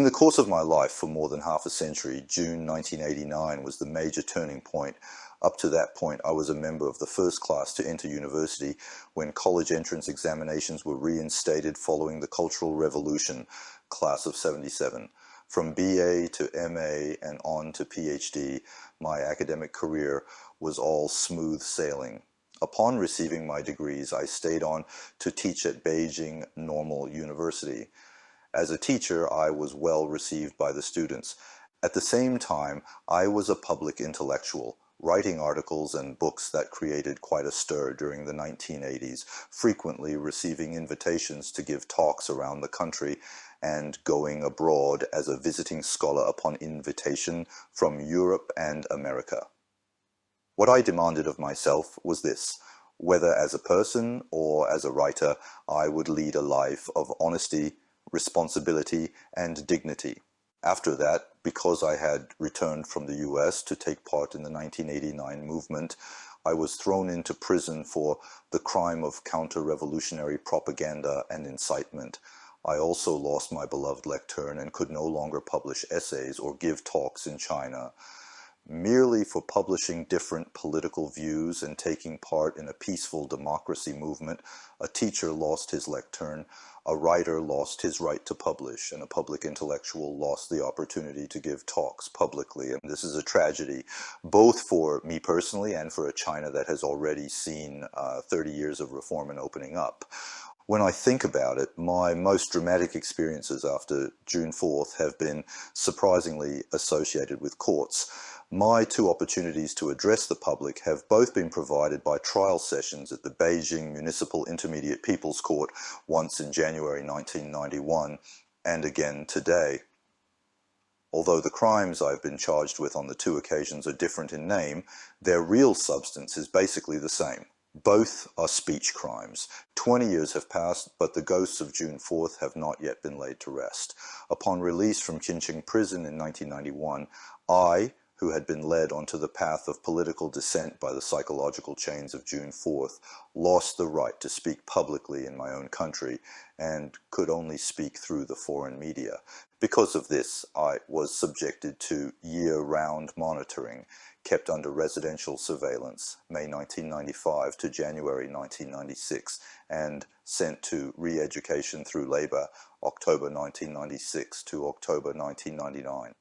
In the course of my life for more than half a century, June 1989 was the major turning point. Up to that point, I was a member of the first class to enter university when college entrance examinations were reinstated following the Cultural Revolution, class of 77. From BA to MA and on to PhD, my academic career was all smooth sailing. Upon receiving my degrees, I stayed on to teach at Beijing Normal University. As a teacher, I was well received by the students. At the same time, I was a public intellectual, writing articles and books that created quite a stir during the 1980s, frequently receiving invitations to give talks around the country and going abroad as a visiting scholar upon invitation from Europe and America. What I demanded of myself was this: whether as a person or as a writer, I would lead a life of honesty, responsibility, and dignity. After that, because I had returned from the US to take part in the 1989 movement, I was thrown into prison for the crime of counter-revolutionary propaganda and incitement. I also lost my beloved lectern and could no longer publish essays or give talks in China. Merely for publishing different political views and taking part in a peaceful democracy movement, a teacher lost his lectern, a writer lost his right to publish, and a public intellectual lost the opportunity to give talks publicly. And this is a tragedy, both for me personally and for a China that has already seen 30 years of reform and opening up. When I think about it, my most dramatic experiences after June 4th have been surprisingly associated with courts. My two opportunities to address the public have both been provided by trial sessions at the Beijing Municipal Intermediate People's Court, once in January 1991 and again today. Although the crimes I've been charged with on the two occasions are different in name, their real substance is basically the same. Both are speech crimes. 20 years have passed, but the ghosts of June 4th have not yet been laid to rest. Upon release from Qinqing prison in 1991, I, who had been led onto the path of political dissent by the psychological chains of June 4th, lost the right to speak publicly in my own country and could only speak through the foreign media. Because of this, I was subjected to year-round monitoring, kept under residential surveillance, May 1995 to January 1996, and sent to re-education through labor, October 1996 to October 1999.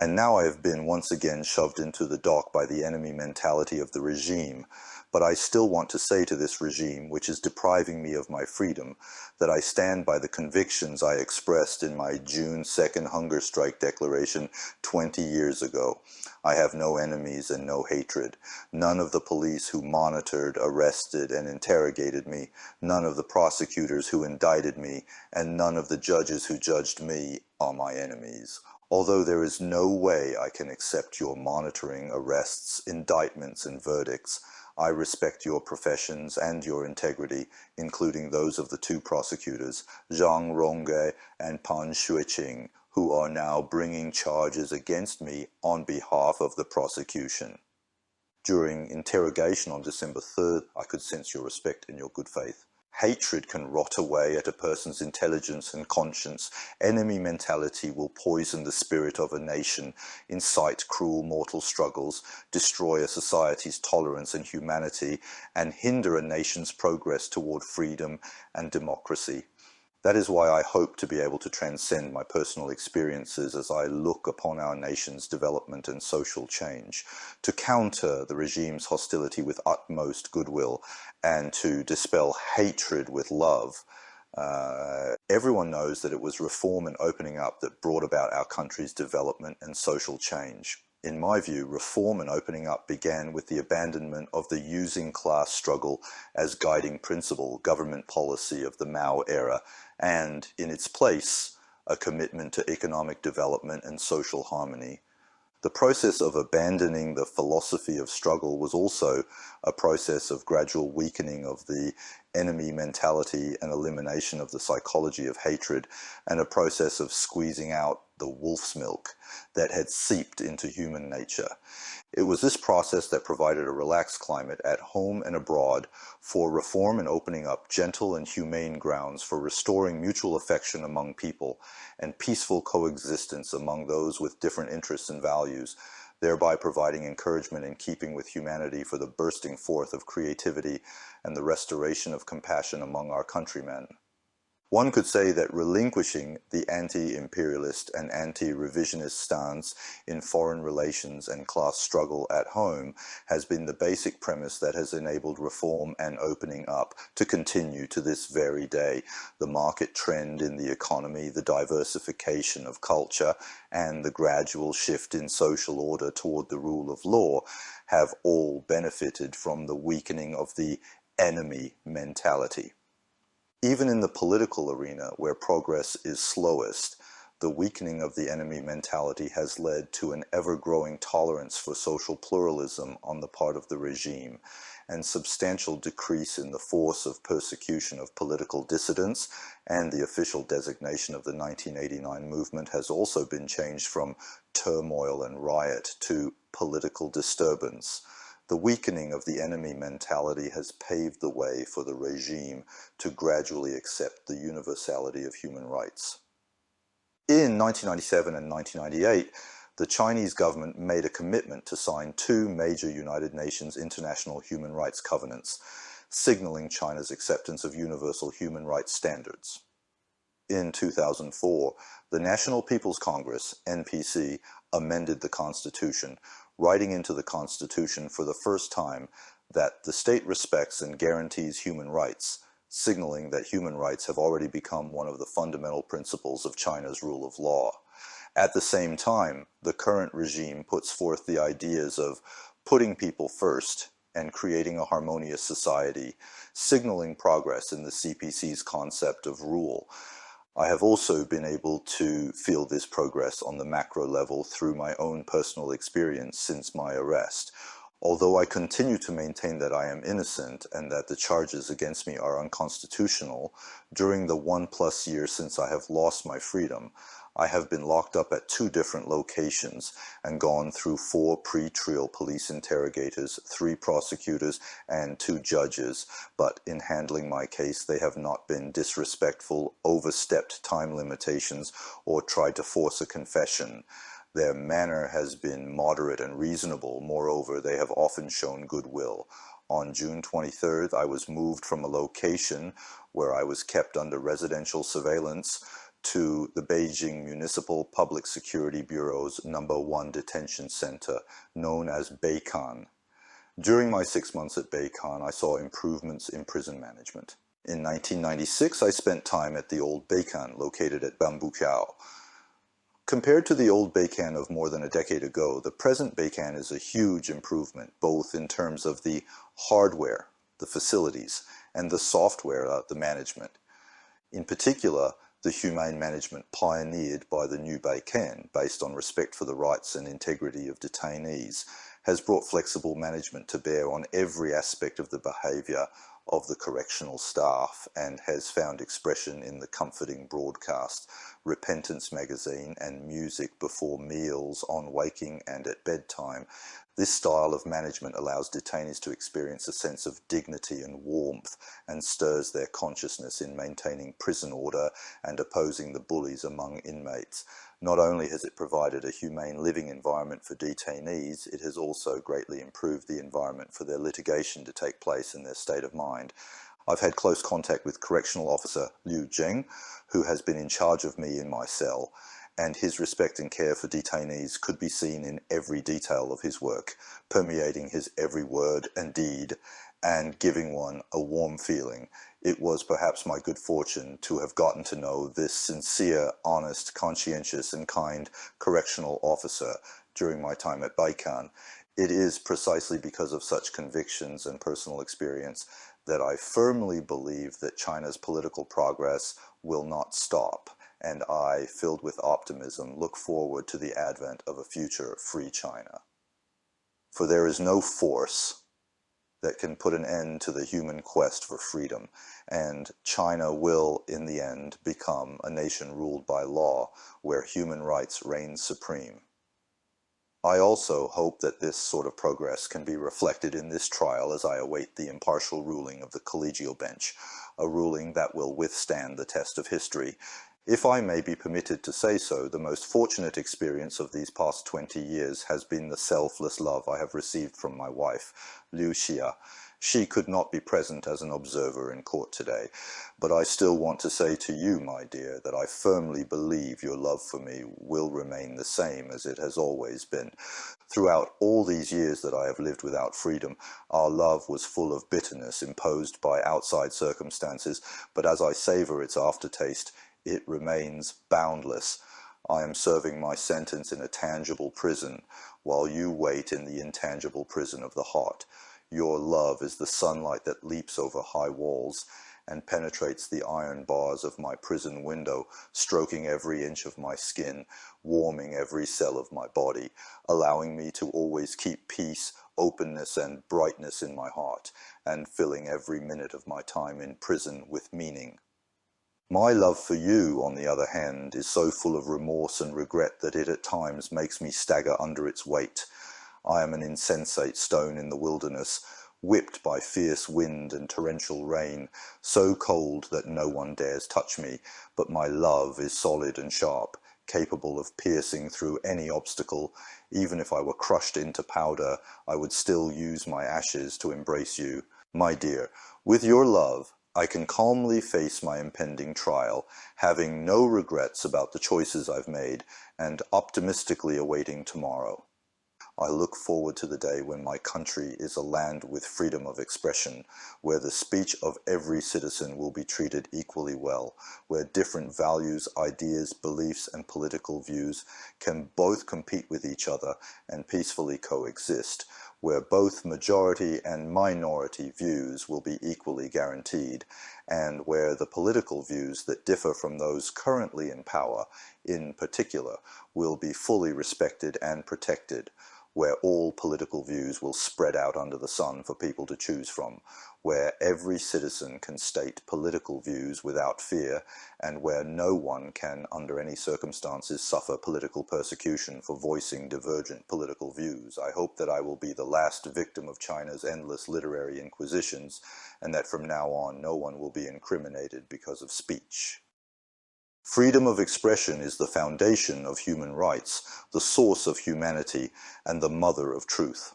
And now I have been once again shoved into the dock by the enemy mentality of the regime. But I still want to say to this regime, which is depriving me of my freedom, that I stand by the convictions I expressed in my June 2nd hunger strike declaration 20 years ago. I have no enemies and no hatred. None of the police who monitored, arrested, and interrogated me, none of the prosecutors who indicted me, and none of the judges who judged me are my enemies. Although there is no way I can accept your monitoring, arrests, indictments, and verdicts, I respect your professions and your integrity, including those of the two prosecutors, Zhang Rongge and Pan Xueqing, who are now bringing charges against me on behalf of the prosecution. During interrogation on December 3rd, I could sense your respect and your good faith. Hatred can rot away at a person's intelligence and conscience. Enemy mentality will poison the spirit of a nation, incite cruel mortal struggles, destroy a society's tolerance and humanity, and hinder a nation's progress toward freedom and democracy. That is why I hope to be able to transcend my personal experiences as I look upon our nation's development and social change, to counter the regime's hostility with utmost goodwill, and to dispel hatred with love. Everyone knows that it was reform and opening up that brought about our country's development and social change. In my view, reform and opening up began with the abandonment of the using class struggle as guiding principle, government policy of the Mao era, and, in its place, a commitment to economic development and social harmony. The process of abandoning the philosophy of struggle was also a process of gradual weakening of the enemy mentality and elimination of the psychology of hatred, and a process of squeezing out the the wolf's milk that had seeped into human nature. It was this process that provided a relaxed climate at home and abroad for reform and opening up gentle and humane grounds for restoring mutual affection among people and peaceful coexistence among those with different interests and values, thereby providing encouragement in keeping with humanity for the bursting forth of creativity and the restoration of compassion among our countrymen. One could say that relinquishing the anti-imperialist and anti-revisionist stance in foreign relations and class struggle at home has been the basic premise that has enabled reform and opening up to continue to this very day. The market trend in the economy, the diversification of culture, and the gradual shift in social order toward the rule of law have all benefited from the weakening of the enemy mentality. Even in the political arena, where progress is slowest, the weakening of the enemy mentality has led to an ever-growing tolerance for social pluralism on the part of the regime, and substantial decrease in the force of persecution of political dissidents, and the official designation of the 1989 movement has also been changed from turmoil and riot to political disturbance. The weakening of the enemy mentality has paved the way for the regime to gradually accept the universality of human rights. In 1997 and 1998, the Chinese government made a commitment to sign two major United Nations international human rights covenants, signaling China's acceptance of universal human rights standards. In 2004, the National People's Congress, NPC, amended the Constitution, writing into the Constitution for the first time that the state respects and guarantees human rights, signaling that human rights have already become one of the fundamental principles of China's rule of law. At the same time, the current regime puts forth the ideas of putting people first and creating a harmonious society, signaling progress in the CPC's concept of rule. I have also been able to feel this progress on the macro level through my own personal experience since my arrest. Although I continue to maintain that I am innocent and that the charges against me are unconstitutional, during the 1+ years since I have lost my freedom, I have been locked up at 2 different locations and gone through 4 pre-trial police interrogators, 3 prosecutors, and 2 judges, but in handling my case they have not been disrespectful, overstepped time limitations, or tried to force a confession. Their manner has been moderate and reasonable. Moreover, they have often shown goodwill. On June 23rd, I was moved from a location where I was kept under residential surveillance to the Beijing Municipal Public Security Bureau's No. 1 detention center, known as Beikan. During my 6 months at Beikan, I saw improvements in prison management. In 1996, I spent time at the old Beikan, located at Bambuqiao. Compared to the old Beikan of more than a decade ago, the present Beikan is a huge improvement, both in terms of the hardware, the facilities, and the software, the management. In particular, the humane management pioneered by the new Beikan, based on respect for the rights and integrity of detainees, has brought flexible management to bear on every aspect of the behaviour of the correctional staff and has found expression in the comforting broadcast, Repentance magazine, and music before meals, on waking and at bedtime. This style of management allows detainees to experience a sense of dignity and warmth and stirs their consciousness in maintaining prison order and opposing the bullies among inmates. Not only has it provided a humane living environment for detainees, it has also greatly improved the environment for their litigation to take place in their state of mind. I've had close contact with Correctional Officer Liu Xiaobo, who has been in charge of me in my cell, and his respect and care for detainees could be seen in every detail of his work, permeating his every word and deed, and giving one a warm feeling. It was perhaps my good fortune to have gotten to know this sincere, honest, conscientious, and kind correctional officer during my time at Beikan. It is precisely because of such convictions and personal experience that I firmly believe that China's political progress will not stop, and I, filled with optimism, look forward to the advent of a future free China. For there is no force that can put an end to the human quest for freedom, and China will, in the end, become a nation ruled by law, where human rights reign supreme. I also hope that this sort of progress can be reflected in this trial as I await the impartial ruling of the collegial bench, a ruling that will withstand the test of history. If I may be permitted to say so, the most fortunate experience of these past 20 years has been the selfless love I have received from my wife, Liu Xia. She could not be present as an observer in court today, but I still want to say to you, my dear, that I firmly believe your love for me will remain the same as it has always been. Throughout all these years that I have lived without freedom, our love was full of bitterness imposed by outside circumstances, but as I savor its aftertaste, it remains boundless. I am serving my sentence in a tangible prison, while you wait in the intangible prison of the heart. Your love is the sunlight that leaps over high walls and penetrates the iron bars of my prison window, stroking every inch of my skin, warming every cell of my body, allowing me to always keep peace, openness, and brightness in my heart, and filling every minute of my time in prison with meaning. My love for you, on the other hand, is so full of remorse and regret that it at times makes me stagger under its weight. I am an insensate stone in the wilderness, whipped by fierce wind and torrential rain, so cold that no one dares touch me, but my love is solid and sharp, capable of piercing through any obstacle. Even if I were crushed into powder, I would still use my ashes to embrace you. My dear, with your love, I can calmly face my impending trial, having no regrets about the choices I've made, and optimistically awaiting tomorrow. I look forward to the day when my country is a land with freedom of expression, where the speech of every citizen will be treated equally well, where different values, ideas, beliefs, and political views can both compete with each other and peacefully coexist, where both majority and minority views will be equally guaranteed, and where the political views that differ from those currently in power, in particular, will be fully respected and protected, where all political views will spread out under the sun for people to choose from, where every citizen can state political views without fear, and where no one can, under any circumstances, suffer political persecution for voicing divergent political views. I hope that I will be the last victim of China's endless literary inquisitions, and that from now on no one will be incriminated because of speech. Freedom of expression is the foundation of human rights, the source of humanity, and the mother of truth.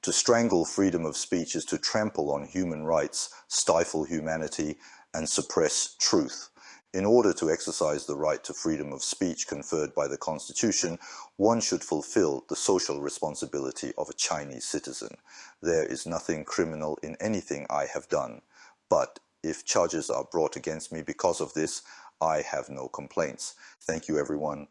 To strangle freedom of speech is to trample on human rights, stifle humanity, and suppress truth. In order to exercise the right to freedom of speech conferred by the Constitution, one should fulfill the social responsibility of a Chinese citizen. There is nothing criminal in anything I have done, but if charges are brought against me because of this, I have no complaints. Thank you, everyone.